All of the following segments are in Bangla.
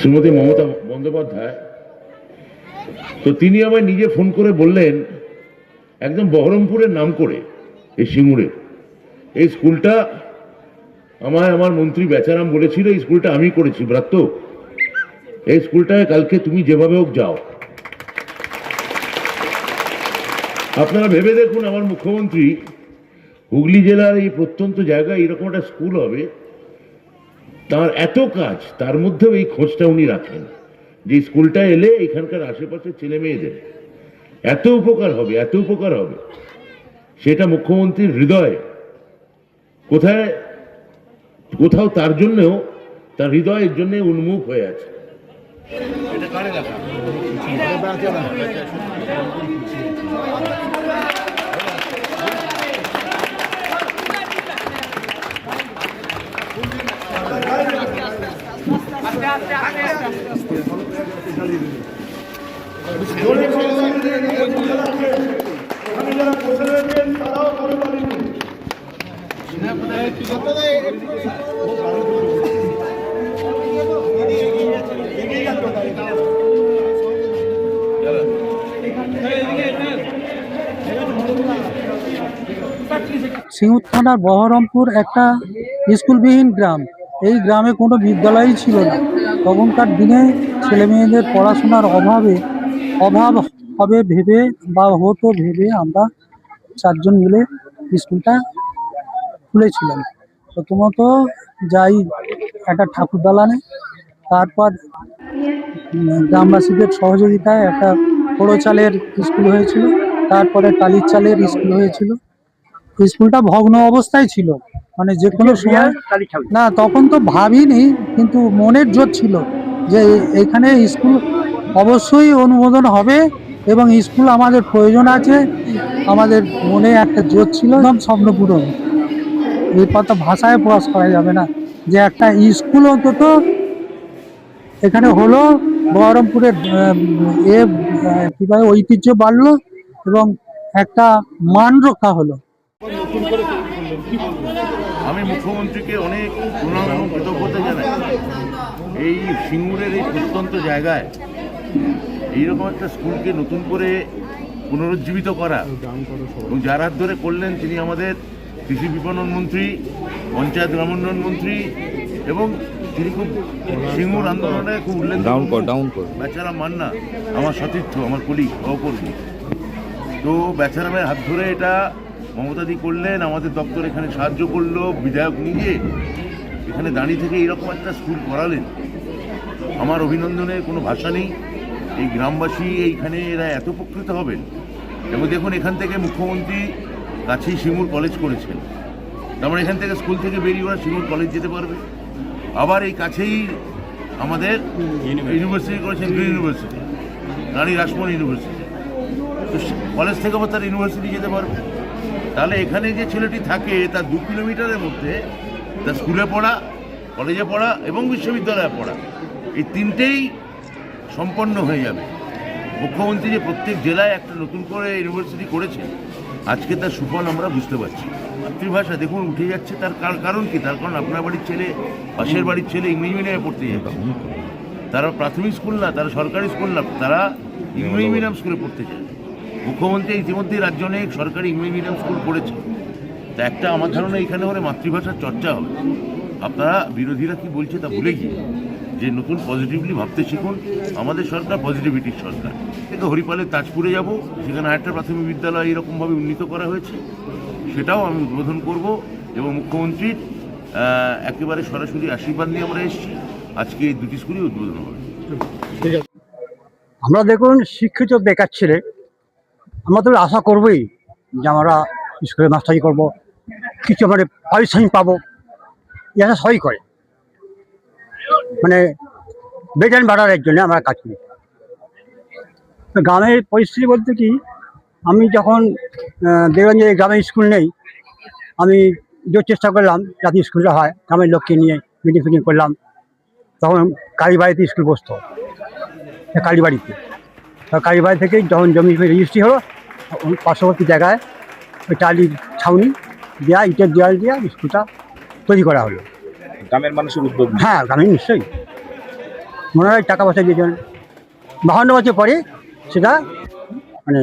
শ্রীমতী মমতা বন্দ্যোপাধ্যায়, তো তিনি আমায় নিজে ফোন করে বললেন, একদম বহরমপুরের নাম করে এই সিঙ্গুরের এই স্কুলটা আমায় আমার মন্ত্রী বেচারাম বলেছিল এই স্কুলটা আমি করেছি ব্রাত্য, এই স্কুলটায় কালকে তুমি যেভাবে হোক যাও। আপনারা ভেবে দেখুন, আমার মুখ্যমন্ত্রী হুগলি জেলার এই প্রত্যন্ত জায়গায় এরকম একটা স্কুল হবে, তার এত কাজ, তার মধ্যেও এই খোঁজটা উনি রাখেন যে স্কুলটা এলে এখানকার আশেপাশের ছেলে মেয়েদের এত উপকার হবে, এত উপকার হবে, সেটা মুখ্যমন্ত্রীর হৃদয় কোথাও তার জন্যও, তার হৃদয়ের জন্য উন্মুখ হয়ে আছে। সিঙ্গুর থানার বহরমপুর একটা স্কুলবিহীন গ্রাম। এই গ্রামে কোনো বিদ্যালয়ই ছিল না। তখনকার দিনে ছেলে মেয়েদের পড়াশোনার অভাব হবে ভেবে বা হতো ভেবে আমরা চারজন মিলে স্কুলটা খুলেছিলাম। প্রথমত যাই একটা ঠাকুর দালানে, তারপর গ্রামবাসীদের সহযোগিতায় একটা পোড়ো চালের স্কুল হয়েছিল, তারপরে টালির চালের স্কুল হয়েছিল। স্কুলটা ভগ্ন অবস্থায় ছিল, মানে যে কোনো সময় না, তখন তো ভাবিনি, কিন্তু মনের জোর ছিল যে এখানে স্কুল অবশ্যই অনুমোদন হবে এবং স্কুল আমাদের প্রয়োজন আছে। আমাদের মনে একটা জোর ছিল, একদম স্বপ্ন পূরণ। এই কথা ভাষায় প্রকাশ করা যাবে না যে একটা স্কুল অন্তত এখানে হলো, বহরমপুরের কি বলে ঐতিহ্য বাড়লো এবং একটা মান রক্ষা হলো। আমি মুখ্যমন্ত্রীকে অনেক প্রণাম এবং কৃতজ্ঞতা জানাই। এই সিঙ্গুরের এই প্রত্যন্ত জায়গায় এইরকম একটা স্কুলকে নতুন করে পুনরুজ্জীবিত করা, এবং যার হাত ধরে করলেন তিনি আমাদের কৃষি বিপণন মন্ত্রী, পঞ্চায়েত গ্রামোন্নয়ন মন্ত্রী, এবং তিনি খুব সিঙ্গুর আন্দোলনে খুব উল্লেখযোগ্য বেচারাম মান্না, আমার সতীর্থ, আমার কলিগ, সহকর্মী। তো বেচারামের হাত ধরে এটা মমতাদি করলেন, আমাদের দপ্তর এখানে সাহায্য করলো, বিধায়ক নিজে এখানে দাঁড়িয়ে থেকে এরকম একটা স্কুল করালেন। আমার অভিনন্দনের কোনো ভাষা নেই। এই গ্রামবাসী এইখানে এরা এত উপকৃত হবেন। এবং দেখুন, এখান থেকে মুখ্যমন্ত্রী কাছেই সিঙ্গুর কলেজ করেছেন, তারপরে এখান থেকে স্কুল থেকে বেরিয়ে ওরা সিঙ্গুর কলেজ যেতে পারবে। আবার এই কাছেই আমাদের ইউনিভার্সিটি করেছেন, গ্রিন ইউনিভার্সিটি, রানী রাসমণি ইউনিভার্সিটি। তো কলেজ থেকে আবার তার ইউনিভার্সিটি যেতে পারবে। তাহলে এখানে যে ছেলেটি থাকে তার 2 কিলোমিটারের মধ্যে তার স্কুলে পড়া, কলেজে পড়া এবং বিশ্ববিদ্যালয়ে পড়া, এই তিনটেই সম্পন্ন হয়ে যাবে। মুখ্যমন্ত্রী যে প্রত্যেক জেলায় একটা নতুন করে ইউনিভার্সিটি করেছেন, আজকে তার সুফল আমরা বুঝতে পারছি। মাতৃভাষা দেখুন উঠে যাচ্ছে, তার কারণ কি? তার কারণ আপনার বাড়ির ছেলে, পাশের বাড়ির ছেলে ইংরেজি মিডিয়ামে পড়তে যাচ্ছে। তারা প্রাথমিক স্কুল না, তারা সরকারি স্কুল না, তারা ইংরেজি মিডিয়াম স্কুলে পড়তে চায়। মুখ্যমন্ত্রী ইতিমধ্যে রাজ্য অনেক সরকারি ইংরেজি মিডিয়াম স্কুল করেছে। তা একটা আমার ধারণা এখানে হলে মাতৃভাষার চর্চা হবে। আপনারা বিরোধীরা কি বলছে তা ভুলে গিয়ে যে নতুন পজিটিভলি ভাবতে শিখুন। আমাদের সরকার পজিটিভিটির সরকার। কিন্তু হরিপালের তাজপুরে যাব, সেখানে আরেকটা প্রাথমিক বিদ্যালয় এরকমভাবে উন্নীত করা হয়েছে, সেটাও আমি উদ্বোধন করব। এবং মুখ্যমন্ত্রীর একেবারে সরাসরি আশীর্বাদ নিয়ে আমরা এসেছি। আজকে এই 2টি স্কুলই উদ্বোধন হবে। আমরা দেখুন শিক্ষিত বেকার ছেলে, আমরা তো আশা করবোই যে আমরা স্কুলে মাস্টারি করবো, কিছু মানে পারিশ্রমিক পাবো, এই আশা সবই করে। মানে বেতন বাড়ানোর জন্য আমরা কাজ করি। গ্রামের পরিস্থিতি বলতে কি, আমি যখন দেখলাম যে গ্রামে স্কুল নেই, আমি যে চেষ্টা করলাম যাতে স্কুলটা হয়, গ্রামের লোককে নিয়ে মিটিং ফিটিং করলাম। তখন কালীবাড়িতে স্কুল বসতো, কালীবাড়িতে। কালীবাড়ি থেকে যখন জমি রেজিস্ট্রি হলো, পার্শ্ববর্তী জায়গায় ওই টালির ছাউনি দেওয়া ইটের দেওয়াল দিয়ে স্কুলটা তৈরি করা হলো। গ্রামের মানুষের উদ্যোগ নিয়ে। হ্যাঁ, গ্রামে নিশ্চয়ই মনে হয় টাকা পয়সা দিয়েছেন। 52 বছর পরে সেটা মানে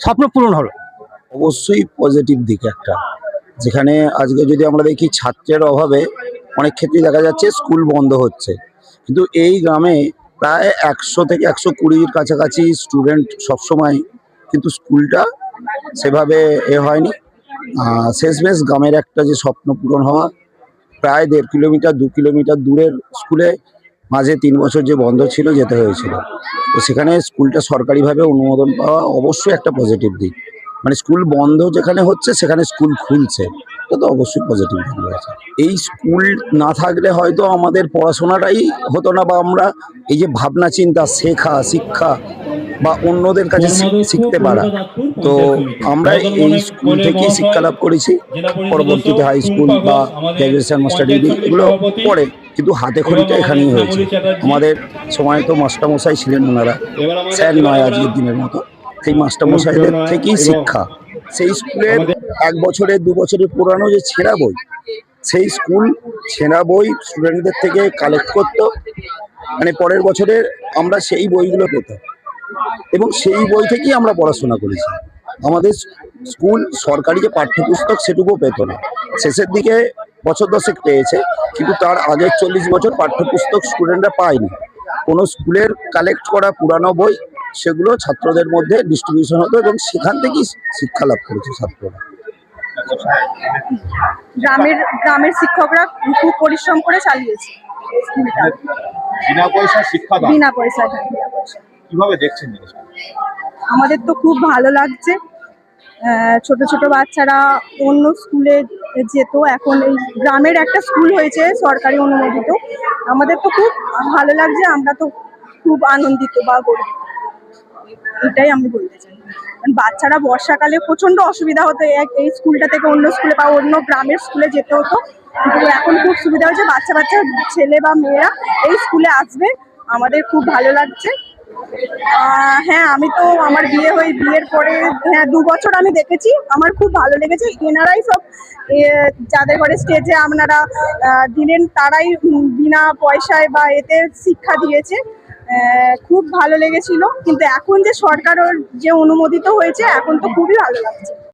স্বপ্ন পূরণ হলো। অবশ্যই পজিটিভ দিক একটা, যেখানে আজকে যদি আমরা দেখি ছাত্রের অভাবে অনেক ক্ষেত্রেই দেখা যাচ্ছে স্কুল বন্ধ হচ্ছে, কিন্তু এই গ্রামে প্রায় 100 থেকে 120-র কাছাকাছি স্টুডেন্ট সবসময়, কিন্তু স্কুলটা সেভাবে হয়নি। শেষমেশ গ্রামের একটা যে স্বপ্ন পূরণ হওয়া, প্রায় 1.5 কিলোমিটার 2 কিলোমিটার দূরের স্কুলে মাঝে 3 বছর যে বন্ধ ছিল যেতে হয়েছিল, তো সেখানে স্কুলটা সরকারিভাবে অনুমোদন পাওয়া অবশ্যই একটা পজিটিভ দিক। মানে স্কুল বন্ধ যেখানে হচ্ছে সেখানে স্কুল খুলছে, এটা তো অবশ্যই পজিটিভ দিক রয়েছে। এই স্কুল না থাকলে হয়তো আমাদের পড়াশোনাটাই হতো না, বা আমরা এই যে ভাবনা চিন্তা শেখা শিক্ষা বা অন্যদের কাছে শিখতে পারা, তো আমরা এই স্কুল থেকেই শিক্ষা লাভ করেছি। পরবর্তীতে হাই স্কুল বা গ্র্যাজুয়েশন মাস্টার ডিগ্রি এগুলো পরে, কিন্তু হাতে খড়িটা এখানেই হয়েছে। আমাদের সময় তো মাস্টারমশাই ছিলেন, ওনারা স্যার নয় আজকের দিনের মতো, সেই মাস্টারমশাইদের থেকেই শিক্ষা। সেই স্কুলের 1 বছরের 2 বছরের পুরানো যে ছেঁড়া বই, সেই স্কুল ছেঁড়া বই স্টুডেন্টদের থেকে কালেক্ট করতো, মানে পরের বছরে আমরা সেই বইগুলো পেতাম এবং সেই বই থেকেই আমরা পড়াশোনা করেছি। আমাদের স্কুল সরকারি যে পাঠ্যপুস্তক সেটুকুও পেত না, শেষের দিকে বছর 10 পেয়েছে, কিন্তু তার আগের 40 বছর পাঠ্যপুস্তক স্টুডেন্টরা পায়নি। কোনো স্কুলের কালেক্ট করা পুরানো বই সেগুলো ছাত্রদের মধ্যে ডিস্ট্রিবিউশন হতো এবং সেখান থেকেই শিক্ষা লাভ করেছে ছাত্ররা। গ্রামের শিক্ষকরা খুব পরিশ্রম করে চালিয়েছে স্কুলটা। বিনা পয়সা শিক্ষা দান। বিনা পয়সায়, হ্যাঁ, বিনা পয়সায়। কিভাবে দেখছেন জিনিসটা? আমাদের তো খুব ভালো লাগছে। ছোট ছোট বাচ্চারা অন্য স্কুলে যেত, এখন এই গ্রামের একটা স্কুল হয়েছে সরকারি অনুমোদিত। আমাদের তো খুব ভালো লাগছে, আমরা তো খুব আনন্দিত বা গর্বিত, এটাই আমি বলতে চাই। কারণ বাচ্চারা বর্ষাকালে প্রচন্ড অসুবিধা হতো এই স্কুলটা থেকে অন্য স্কুলে বা অন্য গ্রামের স্কুলে যেতে হতো, কিন্তু এখন খুব সুবিধা হয়েছে। বাচ্চা ছেলে বা মেয়েরা এই স্কুলে আসবে, আমাদের খুব ভালো লাগছে। হ্যাঁ, আমি তো আমার বিয়ের পরে 2 বছর আমি দেখেছি, আমার খুব ভালো লেগেছে। এনারাই সব যাদের ঘরে স্টেজে আপনারা দিলেন, তারাই বিনা পয়সায় বা এতে শিক্ষা দিয়েছে, খুব ভালো লেগেছিল। কিন্তু এখন যে সরকারের যে অনুমোদিত হয়েছে, এখন তো খুবই ভালো লাগছে।